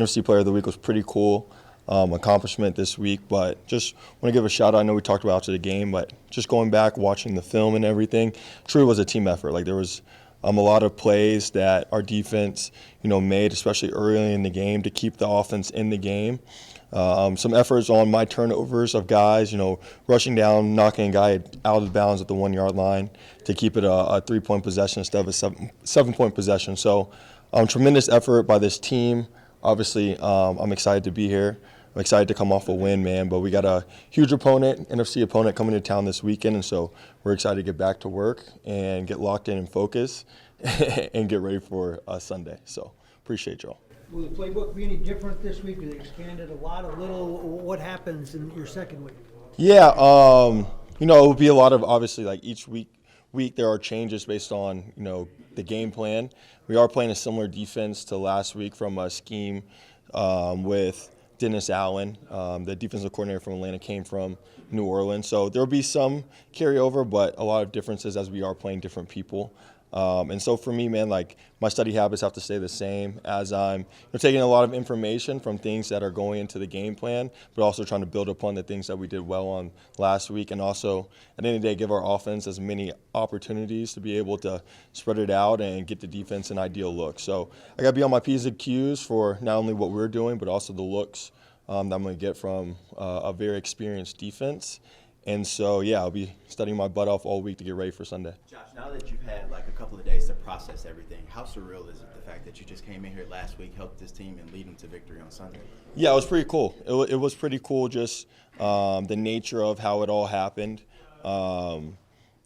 NFC Player of the Week was pretty cool. Accomplishment this week, but just want to give a shout out. I know we talked about after the game, but just going back, watching the film and everything, truly was a team effort. Like there was a lot of plays that our defense, made, especially early in the game, to keep the offense in the game. Some efforts on my turnovers of guys, rushing down, knocking a guy out of bounds at the 1 yard line to keep it a 3-point possession instead of a 7-point possession. So tremendous effort by this team. Obviously, I'm excited to be here. I'm excited to come off a win, man, but we got a huge opponent, NFC opponent, coming to town this weekend, and so we're excited to get back to work and get locked in and focus and get ready for Sunday. So appreciate y'all. Will the playbook be any different this week? They expanded a lot, a little. What happens in your second week? Yeah, it will be a lot of, obviously, like each week there are changes based on, the game plan. We are playing a similar defense to last week from a scheme with Dennis Allen. The defensive coordinator from Atlanta came from New Orleans. So there will be some carryover, but a lot of differences as we are playing different people. And so for me, man, like my study habits have to stay the same as I'm taking a lot of information from things that are going into the game plan, but also trying to build upon the things that we did well on last week, and also at the end of the day give our offense as many opportunities to be able to spread it out and get the defense an ideal look. So I got to be on my P's and Q's for not only what we're doing, but also the looks that I'm going to get from a very experienced defense. And so, yeah, I'll be studying my butt off all week to get ready for Sunday. Josh, now that you've had like a couple of days to process everything, how surreal is it the fact that you just came in here last week, helped this team, and lead them to victory on Sunday? Yeah, it was pretty cool. It was pretty cool, just the nature of how it all happened. It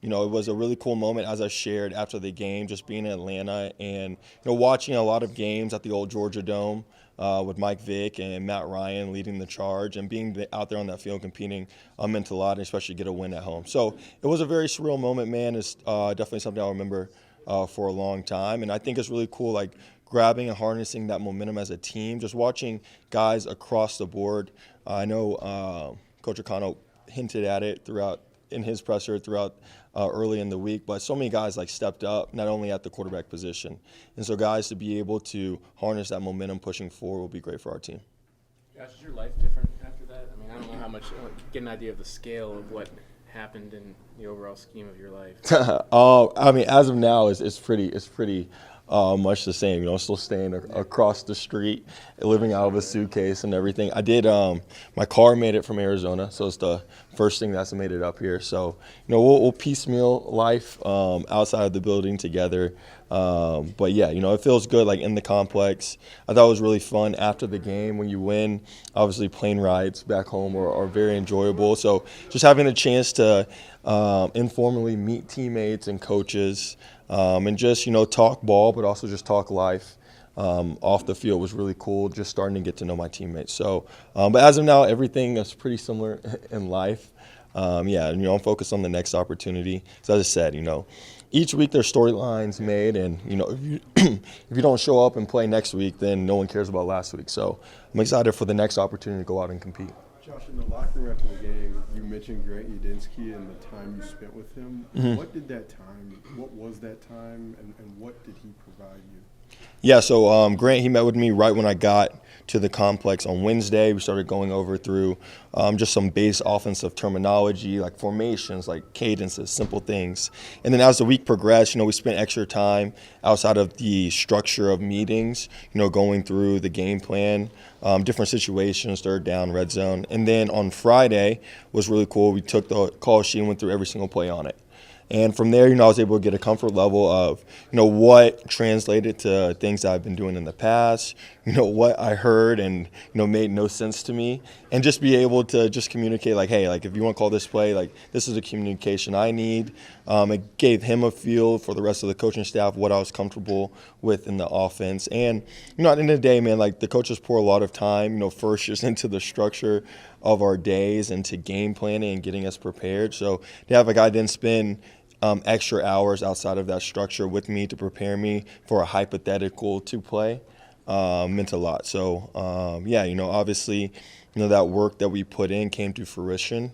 was a really cool moment, as I shared after the game, just being in Atlanta and watching a lot of games at the old Georgia Dome. With Mike Vick and Matt Ryan leading the charge, and being out there on that field competing meant a lot, and especially get a win at home. So it was a very surreal moment, man. It's definitely something I'll remember for a long time. And I think it's really cool, like grabbing and harnessing that momentum as a team, just watching guys across the board. I know Coach O'Connell hinted at it in his presser throughout early in the week, but so many guys like stepped up, not only at the quarterback position. And so guys to be able to harness that momentum pushing forward will be great for our team. Josh, is your life different after that? I mean, I don't know how much, get an idea of the scale of what happened in the overall scheme of your life. I mean, as of now, it's pretty much the same. Still staying across the street, living out of a suitcase and everything. I did. My car made it from Arizona, so it's the first thing that's made it up here. So we'll piecemeal life outside of the building together. But yeah, it feels good, like in the complex. I thought it was really fun after the game when you win. Obviously, plane rides back home are very enjoyable. So just having the chance to informally meet teammates and coaches. And just, talk ball, but also just talk life off the field was really cool, just starting to get to know my teammates. So, but as of now, everything is pretty similar in life. I'm focused on the next opportunity. So as I said, each week there's storylines made, and, if you don't show up and play next week, then no one cares about last week. So I'm excited for the next opportunity to go out and compete. Josh, in the locker room after the game, you mentioned Grant Udinski and the time you spent with him. Mm-hmm. What was that time, and what did he provide you? Yeah, so Grant, he met with me right when I got to the complex on Wednesday. We started going over through just some base offensive terminology, like formations, like cadences, simple things. And then as the week progressed, we spent extra time outside of the structure of meetings, going through the game plan, different situations, third down, red zone. And then on Friday was really cool. We took the call sheet and went through every single play on it. And from there, I was able to get a comfort level of, what translated to things that I've been doing in the past, what I heard and, made no sense to me. And just be able to just communicate like, hey, like if you want to call this play, like this is the communication I need. It gave him a feel for the rest of the coaching staff, what I was comfortable with in the offense. And, at the end of the day, man, like the coaches pour a lot of time, first just into the structure of our days and to game planning and getting us prepared. So to have a guy then spend extra hours outside of that structure with me to prepare me for a hypothetical to play meant a lot. So, obviously, that work that we put in came to fruition.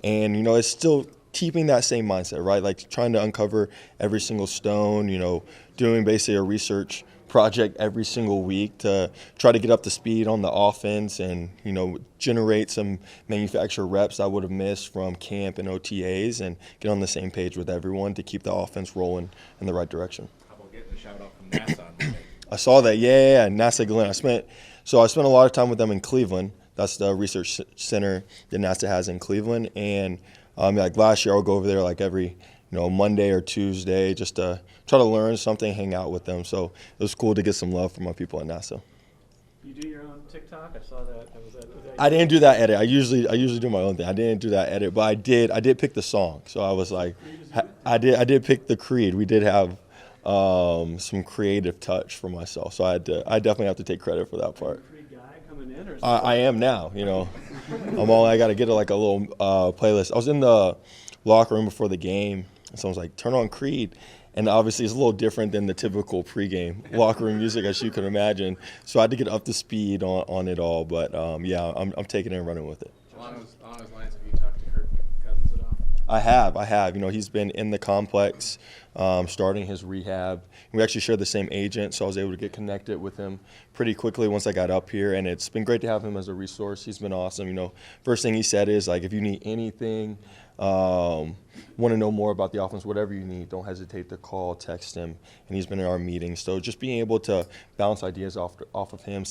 And, it's still keeping that same mindset, right? Like trying to uncover every single stone, doing basically a research project every single week to try to get up to speed on the offense and, generate some manufactured reps I would have missed from camp and OTAs and get on the same page with everyone to keep the offense rolling in the right direction. How about getting a shout out from NASA on Monday? I saw that. Yeah. NASA Glenn. I spent a lot of time with them in Cleveland. That's the research center that NASA has in Cleveland. And like last year, I'll go over there like every Monday or Tuesday just to try to learn something, hang out with them. So it was cool to get some love from my people at NASA. You do your own TikTok? I saw that. Was that I didn't do that edit. I usually do my own thing. I didn't do that edit, but I did pick the song. So I was like, I did pick the Creed. We did have some creative touch for myself. So I definitely have to take credit for that part. I am now. I got to get like a little playlist. I was in the locker room before the game, and someone's like, "Turn on Creed." And obviously, it's a little different than the typical pregame locker room music, as you can imagine. So I had to get up to speed on it all. But I'm taking it and running with it. Along those lines, have you talked to Kirk Cousins at all? I have. He's been in the complex, starting his rehab. We actually share the same agent, so I was able to get connected with him pretty quickly once I got up here. And it's been great to have him as a resource. He's been awesome. First thing he said is, like, if you need anything, want to know more about the offense, whatever you need, don't hesitate to call, text him. And he's been in our meetings. So just being able to bounce ideas off of him,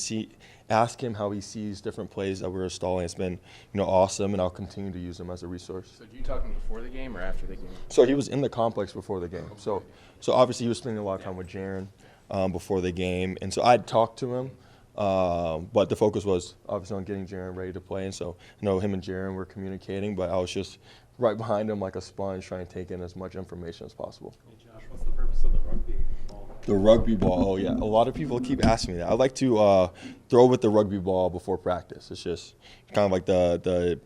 ask him how he sees different plays that we're installing. It's been, awesome, and I'll continue to use him as a resource. So did you talk to him before the game or after the game? So he was in the complex before the game. So obviously he was spending a lot of time with Jaron before the game. And so I'd talked to him, but the focus was obviously on getting Jaron ready to play. And so I know him and Jaron were communicating, but I was just right behind him like a sponge trying to take in as much information as possible. Hey Josh, what's the purpose of the rugby ball? The rugby ball, oh yeah. A lot of people keep asking me that. I like to throw with the rugby ball before practice. It's just kind of like the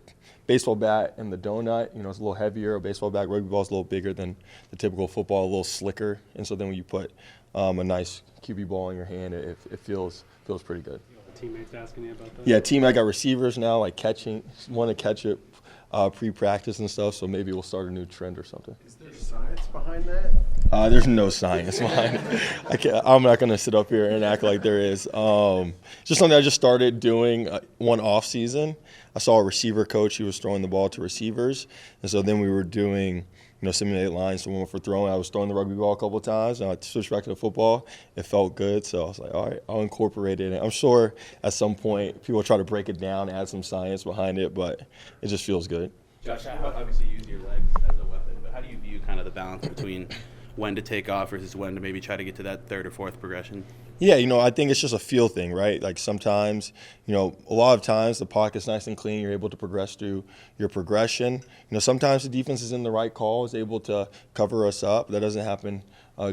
baseball bat and the donut. It's a little heavier. A baseball bat, rugby ball is a little bigger than the typical football, a little slicker. And so then when you put a nice QB ball in your hand, it feels pretty good. The teammates asking you about that? Yeah, I got receivers now, like want to catch it pre-practice and stuff, so maybe we'll start a new trend or something. Is there science behind that? There's no science behind it. I'm not going to sit up here and act like there is. Just something I just started doing one off season. I saw a receiver coach. He was throwing the ball to receivers, and so then we were doing simulate lines. So when we're throwing, I was throwing the rugby ball a couple of times, and I switched back to the football. It felt good, so I was like, all right, I'll incorporate it. And I'm sure at some point people will try to break it down, add some science behind it, but it just feels good. Josh, obviously you use your legs as a weapon, but how do you view kind of the balance between when to take off versus when to maybe try to get to that third or fourth progression? Yeah, I think it's just a feel thing, right? Like sometimes, a lot of times the pocket's nice and clean. You're able to progress through your progression. Sometimes the defense is in the right call, is able to cover us up. That doesn't happen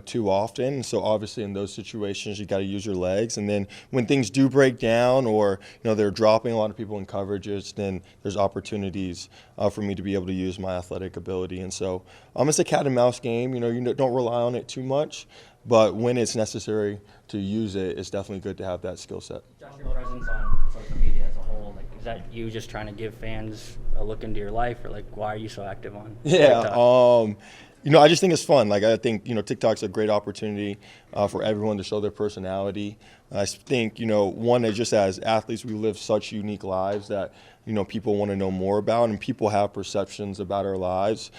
too often. And so obviously in those situations, you got to use your legs. And then when things do break down or, they're dropping a lot of people in coverages, then there's opportunities for me to be able to use my athletic ability. And so it's a cat and mouse game. You don't rely on it too much. But when it's necessary to use it, it's definitely good to have that skill set. Josh, your presence on social media as a whole, is that you just trying to give fans a look into your life, or why are you so active on TikTok? I just think it's fun. I think, TikTok's a great opportunity for everyone to show their personality. I think, one, just as athletes, we live such unique lives that, people want to know more about, and people have perceptions about our lives.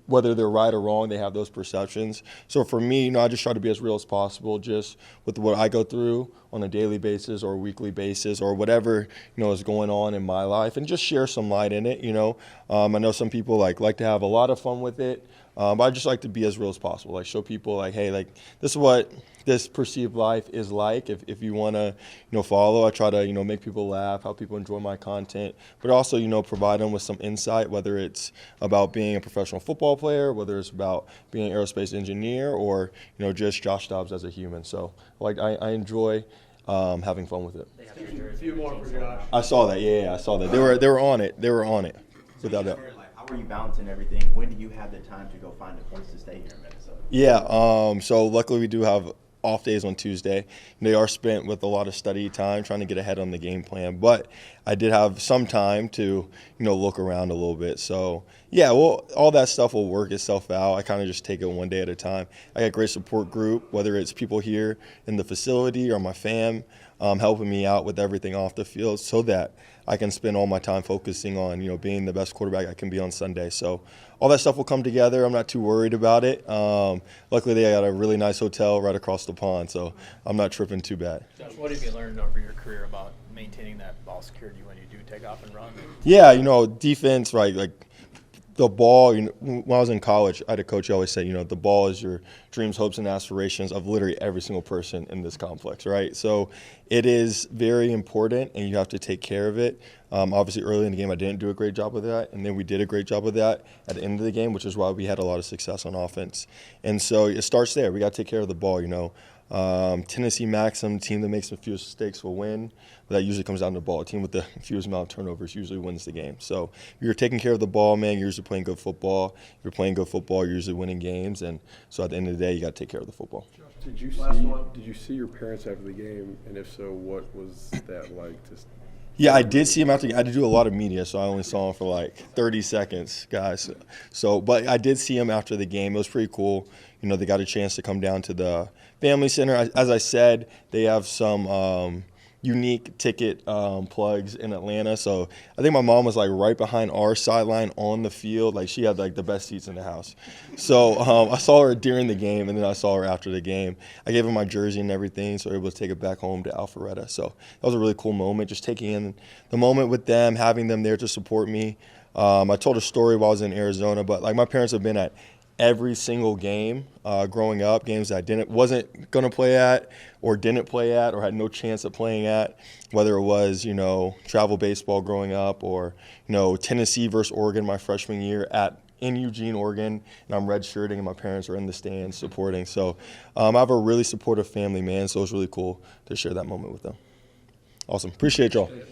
Whether they're right or wrong, they have those perceptions. So for me, I just try to be as real as possible just with what I go through on a daily basis or weekly basis or whatever, is going on in my life, and just share some light in it, I know some people like to have a lot of fun with it. But I just like to be as real as possible. Show people hey, this is what this perceived life is like. If you want to, follow, I try to, make people laugh, help people enjoy my content, but also, provide them with some insight, whether it's about being a professional football player, whether it's about being an aerospace engineer, or, just Josh Dobbs as a human. So, I enjoy having fun with it. A few more for Josh. I saw that. Yeah, I saw that. They were on it. They were on it, without doubt. How are you balancing everything? When do you have the time to go find a place to stay here in Minnesota? Yeah, so luckily we do have off days on Tuesday. They are spent with a lot of study time trying to get ahead on the game plan. But I did have some time to, look around a little bit. So, yeah, well, all that stuff will work itself out. I kind of just take it one day at a time. I got a great support group, whether it's people here in the facility or my fam, helping me out with everything off the field so that I can spend all my time focusing on, being the best quarterback I can be on Sunday. So all that stuff will come together. I'm not too worried about it. Luckily, they got a really nice hotel right across the pond, so I'm not tripping too bad. Josh, what have you learned over your career about maintaining that ball security when you do take off and run? Yeah, defense, right, like the ball, when I was in college, I had a coach who always said, the ball is your dreams, hopes, and aspirations of literally every single person in this complex, right? So it is very important, and you have to take care of it. Obviously, early in the game, I didn't do a great job with that, and then we did a great job with that at the end of the game, which is why we had a lot of success on offense. And so it starts there. We got to take care of the ball, Tennessee Maxim, team that makes the fewest mistakes will win. But that usually comes down to the ball. A team with the fewest amount of turnovers usually wins the game. So if you're taking care of the ball, man, you're usually playing good football. If you're playing good football, you're usually winning games. And so at the end of the day, you got to take care of the football. Did you see your parents after the game? And if so, what was that like? Yeah, I did see him after. I had to do a lot of media, so I only saw him for like 30 seconds, guys. But I did see him after the game. It was pretty cool. They got a chance to come down to the Family Center. As I said, they have some unique ticket plugs in Atlanta. So I think my mom was like right behind our sideline on the field. Like she had like the best seats in the house. So I saw her during the game, and then I saw her after the game. I gave her my jersey and everything, so we were able to take it back home to Alpharetta. So that was a really cool moment, just taking in the moment with them, having them there to support me. I told a story while I was in Arizona, but like my parents have been at every single game growing up, games that I wasn't going to play at or didn't play at or had no chance of playing at, whether it was, travel baseball growing up or, Tennessee versus Oregon my freshman year in Eugene, Oregon, and I'm redshirting and my parents are in the stands supporting. So I have a really supportive family, man, so it was really cool to share that moment with them. Awesome. Appreciate y'all.